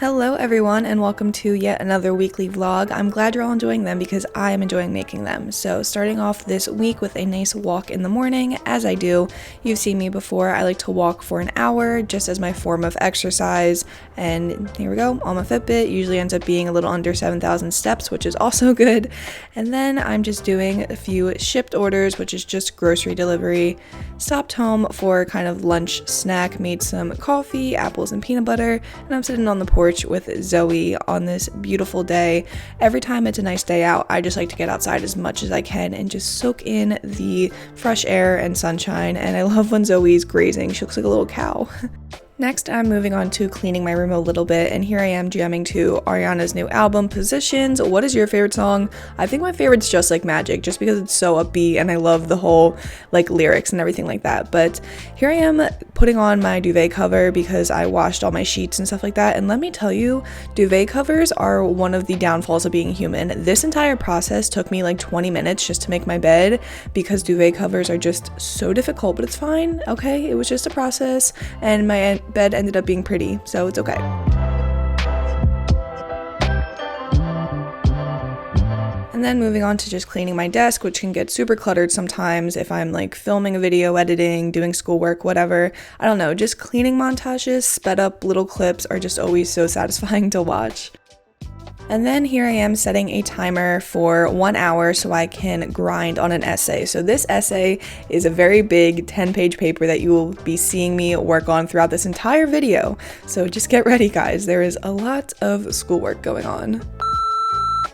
Hello everyone and welcome to yet another weekly vlog. I'm glad you're all enjoying them because I am enjoying making them. So starting off this week with a nice walk in the morning, as I do. You've seen me before, I like to walk for an hour just as my form of exercise, and here we go, on my Fitbit. Usually ends up being a little under 7,000 steps, which is also good. And then I'm just doing a few shipped orders, which is just grocery delivery. Stopped home for kind of lunch snack, made some coffee, apples and peanut butter, and I'm sitting on the porch with Zoe on this beautiful day. Every time it's a nice day out, I just like to get outside as much as I can and just soak in the fresh air and sunshine, and I love when Zoe's grazing. She looks like a little cow. Next, I'm moving on to cleaning my room a little bit, and here I am jamming to Ariana's new album, Positions. What is your favorite song? I think my favorite's Just Like Magic, just because it's so upbeat and I love the whole lyrics and everything like that. But here I am putting on my duvet cover because I washed all my sheets and stuff like that, and let me tell you, duvet covers are one of the downfalls of being human. This entire process took me like 20 minutes just to make my bed because duvet covers are just so difficult, but it's fine, okay? It was just a process, and my bed ended up being pretty, so it's okay. And then moving on to just cleaning my desk, which can get super cluttered sometimes if I'm like filming a video, editing, doing schoolwork, whatever. I don't know, just cleaning montages, sped up little clips are just always so satisfying to watch. And then here I am setting a timer for 1 hour so I can grind on an essay. So this essay is a very big 10-page paper that you will be seeing me work on throughout this entire video. So just get ready, guys. There is a lot of schoolwork going on.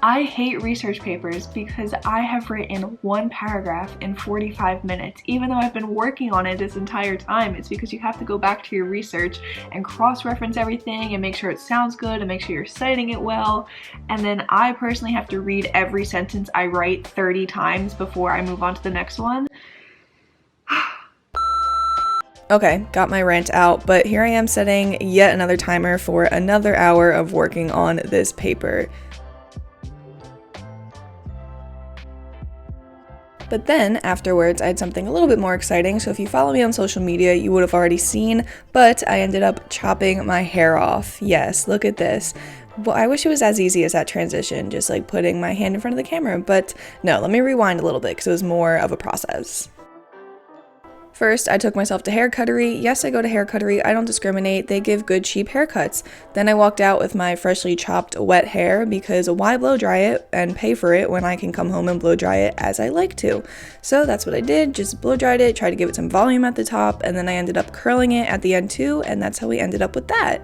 I hate research papers because I have written one paragraph in 45 minutes, even though I've been working on it this entire time. It's because you have to go back to your research and cross-reference everything and make sure it sounds good and make sure you're citing it well. And then I personally have to read every sentence I write 30 times before I move on to the next one. Okay, got my rant out, but here I am setting yet another timer for another hour of working on this paper. But then afterwards, I had something a little bit more exciting. So if you follow me on social media, you would have already seen, but I ended up chopping my hair off. Yes, look at this. Well, I wish it was as easy as that transition, just like putting my hand in front of the camera, but no, let me rewind a little bit because it was more of a process. First, I took myself to Hair Cuttery. Yes, I go to Hair Cuttery. I don't discriminate. They give good, cheap haircuts. Then I walked out with my freshly chopped wet hair because why blow dry it and pay for it when I can come home and blow dry it as I like to? So that's what I did. Just blow dried it, tried to give it some volume at the top, and then I ended up curling it at the end too, and that's how we ended up with that.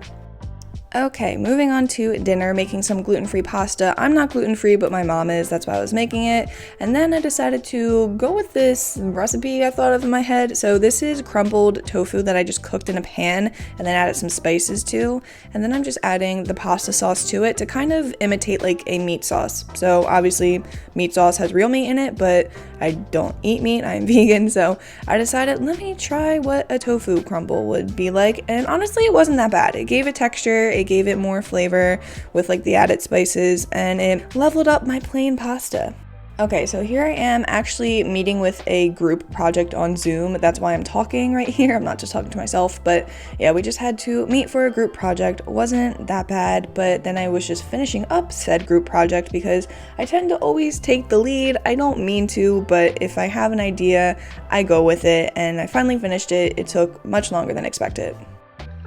Okay, moving on to dinner, making some gluten-free pasta. I'm not gluten-free, but my mom is, that's why I was making it. And then I decided to go with this recipe I thought of in my head. So this is crumbled tofu that I just cooked in a pan and then added some spices to. And then I'm just adding the pasta sauce to it to kind of imitate like a meat sauce. So obviously meat sauce has real meat in it, but I don't eat meat, I'm vegan. So I decided, let me try what a tofu crumble would be like. And honestly, it wasn't that bad. It gave it texture, it gave it more flavor with like the added spices, and it leveled up my plain pasta. Okay, so here I am actually meeting with a group project on Zoom. That's why I'm talking right here. I'm not just talking to myself, but yeah, we just had to meet for a group project. It wasn't that bad, but then I was just finishing up said group project because I tend to always take the lead. I don't mean to, but if I have an idea, I go with it, and I finally finished it. It took much longer than expected.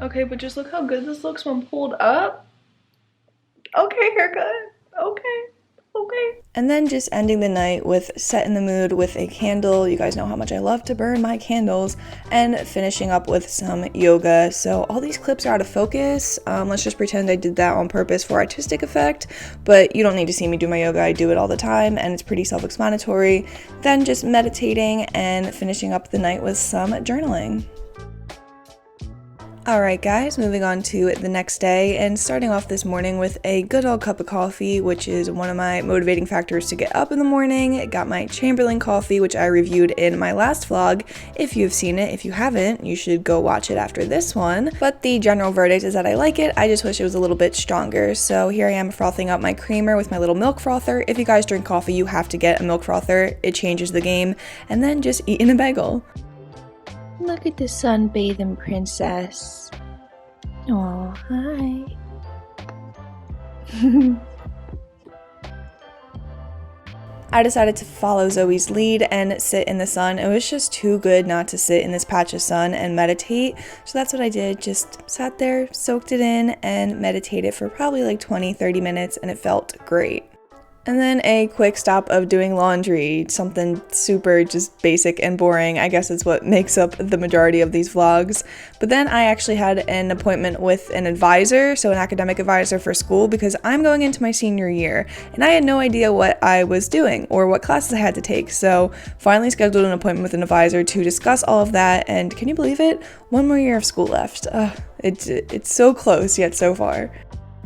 Okay, but just look how good this looks when pulled up. Okay, haircut. Okay. And then just ending the night with Set in the Mood with a candle. You guys know how much I love to burn my candles, and finishing up with some yoga. So all these clips are out of focus. Let's just pretend I did that on purpose for artistic effect, but you don't need to see me do my yoga. I do it all the time and it's pretty self-explanatory. Then just meditating and finishing up the night with some journaling. Alright guys, moving on to the next day and starting off this morning with a good old cup of coffee, which is one of my motivating factors to get up in the morning. Got my Chamberlain coffee, which I reviewed in my last vlog. If you've seen it, if you haven't, you should go watch it after this one. But the general verdict is that I like it, I just wish it was a little bit stronger. So here I am frothing up my creamer with my little milk frother. If you guys drink coffee, you have to get a milk frother. It changes the game. And then just eating a bagel. Look at the sunbathing princess. Aw, hi. I decided to follow Zoe's lead and sit in the sun. It was just too good not to sit in this patch of sun and meditate. So that's what I did. Just sat there, soaked it in, and meditated for probably like 20-30 minutes, and it felt great. And then a quick stop of doing laundry, something super just basic and boring. I guess it's what makes up the majority of these vlogs. But then I actually had an appointment with an advisor, so an academic advisor for school, because I'm going into my senior year and I had no idea what I was doing or what classes I had to take. So finally scheduled an appointment with an advisor to discuss all of that, and can you believe it? One more year of school left. It's so close yet so far.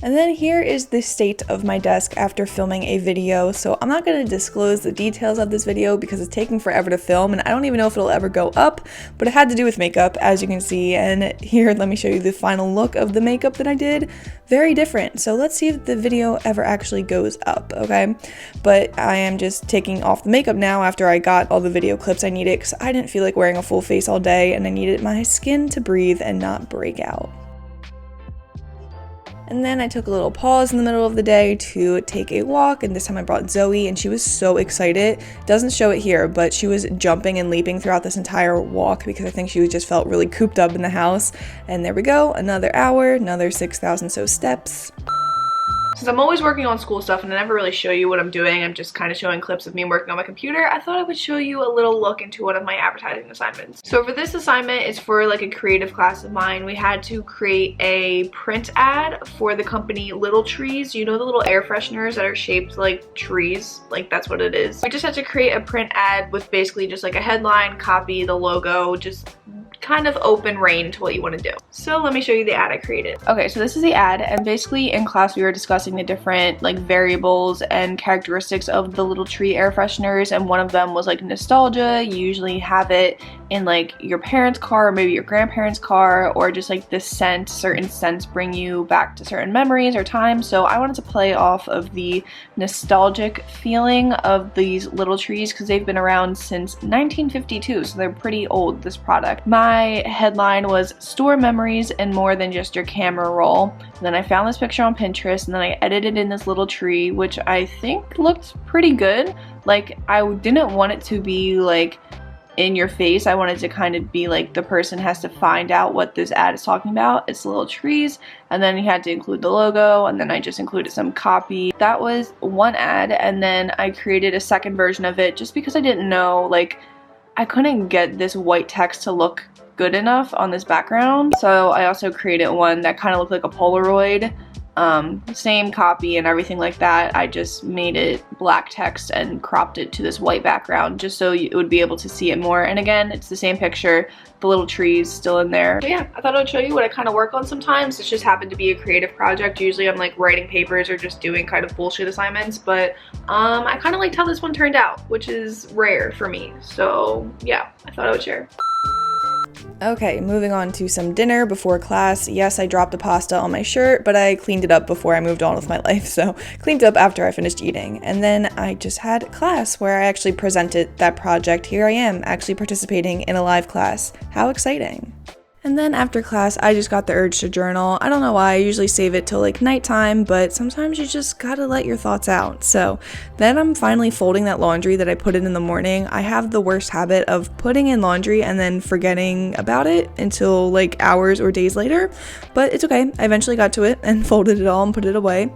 And then here is the state of my desk after filming a video. So I'm not going to disclose the details of this video because it's taking forever to film and I don't even know if it'll ever go up, but it had to do with makeup, as you can see. And here, let me show you the final look of the makeup that I did. Very different. So let's see if the video ever actually goes up, okay? But I am just taking off the makeup now after I got all the video clips I needed, because I didn't feel like wearing a full face all day and I needed my skin to breathe and not break out. And then I took a little pause in the middle of the day to take a walk, and this time I brought Zoe, and she was so excited. Doesn't show it here, but she was jumping and leaping throughout this entire walk because I think she just felt really cooped up in the house. And there we go, another hour, another 6,000 so steps. Since I'm always working on school stuff and I never really show you what I'm doing, I'm just kind of showing clips of me working on my computer, I thought I would show you a little look into one of my advertising assignments. So for this assignment, it's for like a creative class of mine. We had to create a print ad for the company Little Trees. You know the little air fresheners that are shaped like trees? Like that's what it is. We just had to create a print ad with basically just like a headline, copy, the logo, just kind of open range to what you want to do. So let me show you the ad I created. Okay, so this is the ad, and basically in class we were discussing the different like variables and characteristics of the Little Tree air fresheners, and one of them was like nostalgia. You usually have it in like your parents' car or maybe your grandparents' car, or just like the scent, certain scents bring you back to certain memories or times. So I wanted to play off of the nostalgic feeling of these Little Trees because they've been around since 1952, so they're pretty old, this product. My headline was store memories and more than just your camera roll. And then I found this picture on Pinterest, and then I edited in this little tree, which I think looked pretty good. Like, I didn't want it to be like in your face. I wanted to kind of be like the person has to find out what this ad is talking about. It's Little Trees, and then you had to include the logo, and then I just included some copy. That was one ad, and then I created a second version of it just because I didn't know, like, I couldn't get this white text to look good enough on this background. So I also created one that kind of looked like a Polaroid. Same copy and everything like that. I just made it black text and cropped it to this white background just so it would be able to see it more. And again, it's the same picture, the little trees still in there. So yeah, I thought I would show you what I kind of work on sometimes. It just happened to be a creative project. Usually I'm like writing papers or just doing kind of bullshit assignments, but I kind of liked how this one turned out, which is rare for me. So yeah, I thought I would share. Okay, moving on to some dinner before class. Yes, I dropped the pasta on my shirt, but I cleaned it up before I moved on with my life, so cleaned it up after I finished eating. And then I just had class where I actually presented that project. Here I am, actually participating in a live class. How exciting. And then after class, I just got the urge to journal. I don't know why, I usually save it till like nighttime, but sometimes you just gotta let your thoughts out. So then I'm finally folding that laundry that I put in the morning. I have the worst habit of putting in laundry and then forgetting about it until like hours or days later, but it's okay. I eventually got to it and folded it all and put it away.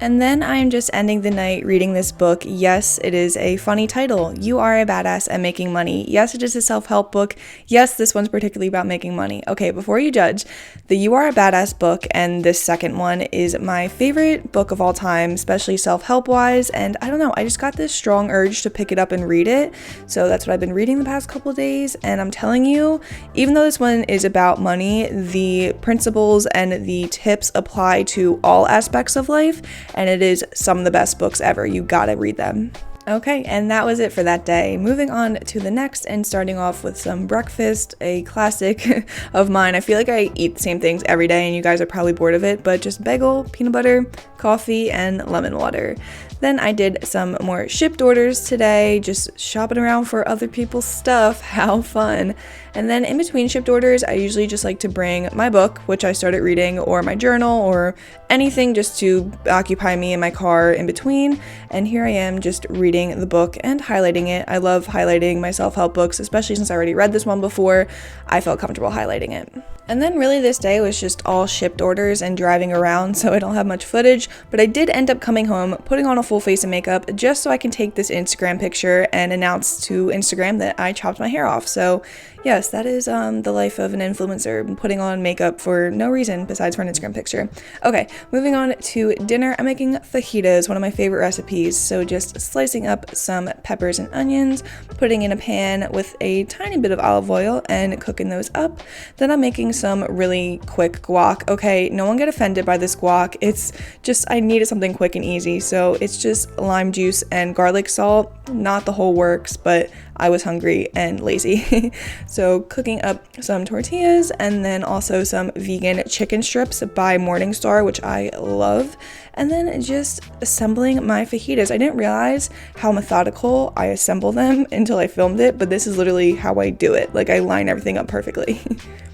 And then I'm just ending the night reading this book. Yes, it is a funny title. You Are a Badass at Making Money. Yes, it is a self-help book. Yes, this one's particularly about making money. Okay, before you judge, the You Are a Badass book and this second one is my favorite book of all time, especially self-help wise. And I don't know, I just got this strong urge to pick it up and read it. So that's what I've been reading the past couple of days. And I'm telling you, even though this one is about money, the principles and the tips apply to all aspects of life. And it is some of the best books ever. You gotta read them. Okay, and that was it for that day. Moving on to the next and starting off with some breakfast, a classic of mine. I feel like I eat the same things every day and you guys are probably bored of it, but just bagel, peanut butter, coffee, and lemon water. Then I did some more shipped orders today, just shopping around for other people's stuff. How fun. And then in between shipped orders, I usually just like to bring my book, which I started reading, or my journal, or anything just to occupy me in my car in between. And here I am just reading the book and highlighting it. I love highlighting my self-help books, especially since I already read this one before. I felt comfortable highlighting it. And then really this day was just all shipped orders and driving around, so I don't have much footage, but I did end up coming home, putting on a full face of makeup just so I can take this Instagram picture and announce to Instagram that I chopped my hair off. So yes, that is the life of an influencer, putting on makeup for no reason besides for an Instagram picture. Okay, moving on to dinner. I'm making fajitas, one of my favorite recipes. So just slicing up some peppers and onions, putting in a pan with a tiny bit of olive oil and cooking those up. Then I'm making some really quick guac. Okay, no one get offended by this guac. It's just, I needed something quick and easy. So it's just lime juice and garlic salt, not the whole works, but I was hungry and lazy. So cooking up some tortillas and then also some vegan chicken strips by Morningstar, which I love. And then just assembling my fajitas. I didn't realize how methodical I assemble them until I filmed it, but this is literally how I do it. Like I line everything up perfectly.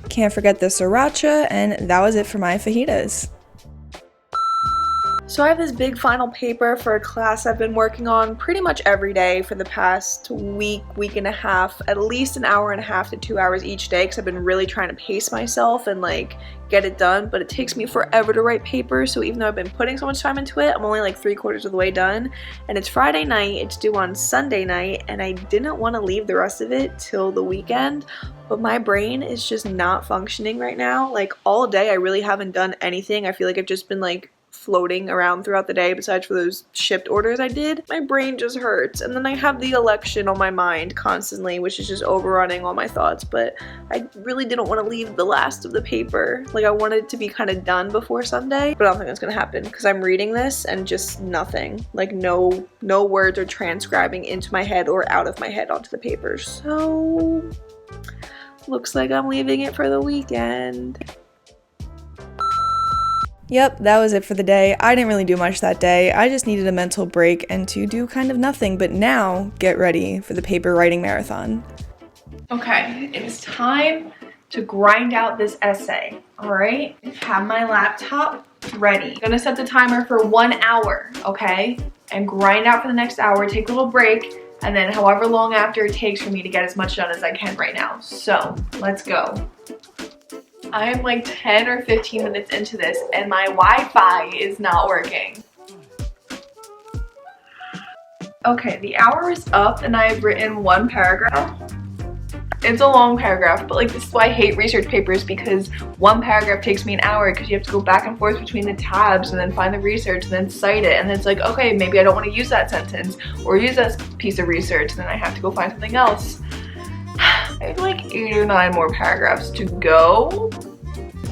Can't forget the sriracha, and that was it for my fajitas. So I have this big final paper for a class I've been working on pretty much every day for the past week and a half, at least an hour and a half to 2 hours each day, because I've been really trying to pace myself and like get it done, but it takes me forever to write papers. So even though I've been putting so much time into it, I'm only like 3/4 of the way done, and it's Friday night, it's due on Sunday night, and I didn't want to leave the rest of it till the weekend, but my brain is just not functioning right now. Like all day I really haven't done anything. I feel like I've just been like floating around throughout the day besides for those shipped orders I did. My brain just hurts, and then I have the election on my mind constantly, which is just overrunning all my thoughts. But I really didn't want to leave the last of the paper. Like I wanted it to be kind of done before Sunday, but I don't think that's gonna happen because I'm reading this and just nothing, like no words are transcribing into my head or out of my head onto the paper. So looks like I'm leaving it for the weekend. Yep, that was it for the day. I didn't really do much that day. I just needed a mental break and to do kind of nothing, but now get ready for the paper writing marathon. Okay, it's time to grind out this essay, all right? Have my laptop ready. I'm gonna set the timer for 1 hour, okay? And grind out for the next hour, take a little break, and then however long after it takes for me to get as much done as I can right now. So, let's go. I am like 10 or 15 minutes into this and my Wi-Fi is not working. Okay, the hour is up and I've written one paragraph. It's a long paragraph, but like this is why I hate research papers, because one paragraph takes me an hour because you have to go back and forth between the tabs and then find the research and then cite it, and then it's like, okay, maybe I don't want to use that sentence or use that piece of research, and then I have to go find something else. I have like 8 or 9 more paragraphs to go.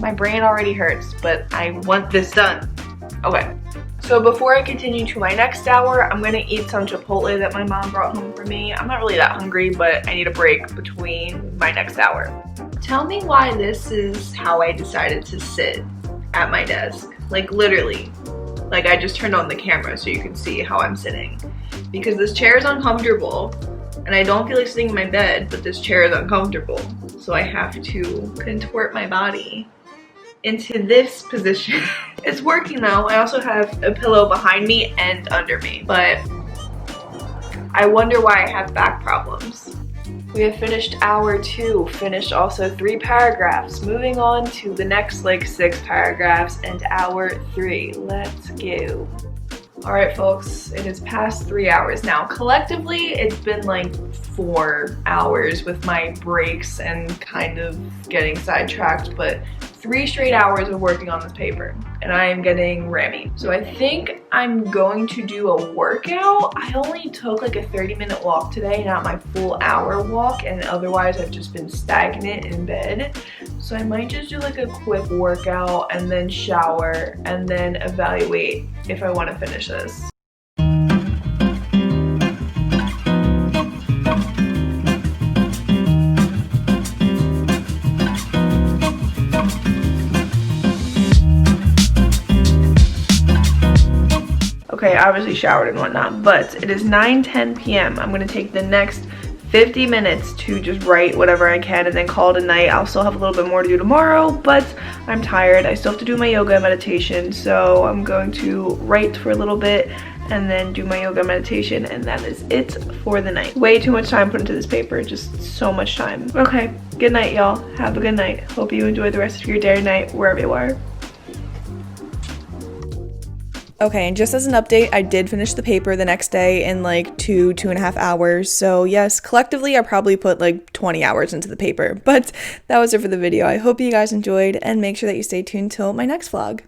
My brain already hurts, but I want this done. Okay, so before I continue to my next hour, I'm gonna eat some Chipotle that my mom brought home for me. I'm not really that hungry, but I need a break between my next hour. Tell me why this is how I decided to sit at my desk. Like literally, like I just turned on the camera so you can see how I'm sitting. Because this chair is uncomfortable, and I don't feel like sitting in my bed, but this chair is uncomfortable. So I have to contort my body into this position. It's working though. I also have a pillow behind me and under me, but I wonder why I have back problems. We have finished hour 2, finished also 3 paragraphs. Moving on to the next like 6 paragraphs and hour 3. Let's go. Alright folks, it is past 3 hours now. Collectively, it's been like 4 hours with my breaks and kind of getting sidetracked, but 3 straight hours of working on this paper, and I am getting rammy. So I think I'm going to do a workout. I only took like a 30-minute walk today, not my full hour walk, and otherwise I've just been stagnant in bed. So I might just do like a quick workout and then shower and then evaluate if I want to finish this. Okay, obviously showered and whatnot, but it is 9:10 p.m. I'm gonna take the next 50 minutes to just write whatever I can and then call it a night. I'll still have a little bit more to do tomorrow, but I'm tired. I still have to do my yoga and meditation, so I'm going to write for a little bit and then do my yoga meditation, and that is it for the night. Way too much time put into this paper, just so much time. Okay, good night, y'all. Have a good night. Hope you enjoy the rest of your day or night, wherever you are. Okay, and just as an update, I did finish the paper the next day in like 2.5 hours. So yes, collectively I probably put like 20 hours into the paper, but that was it for the video. I hope you guys enjoyed, and make sure that you stay tuned till my next vlog.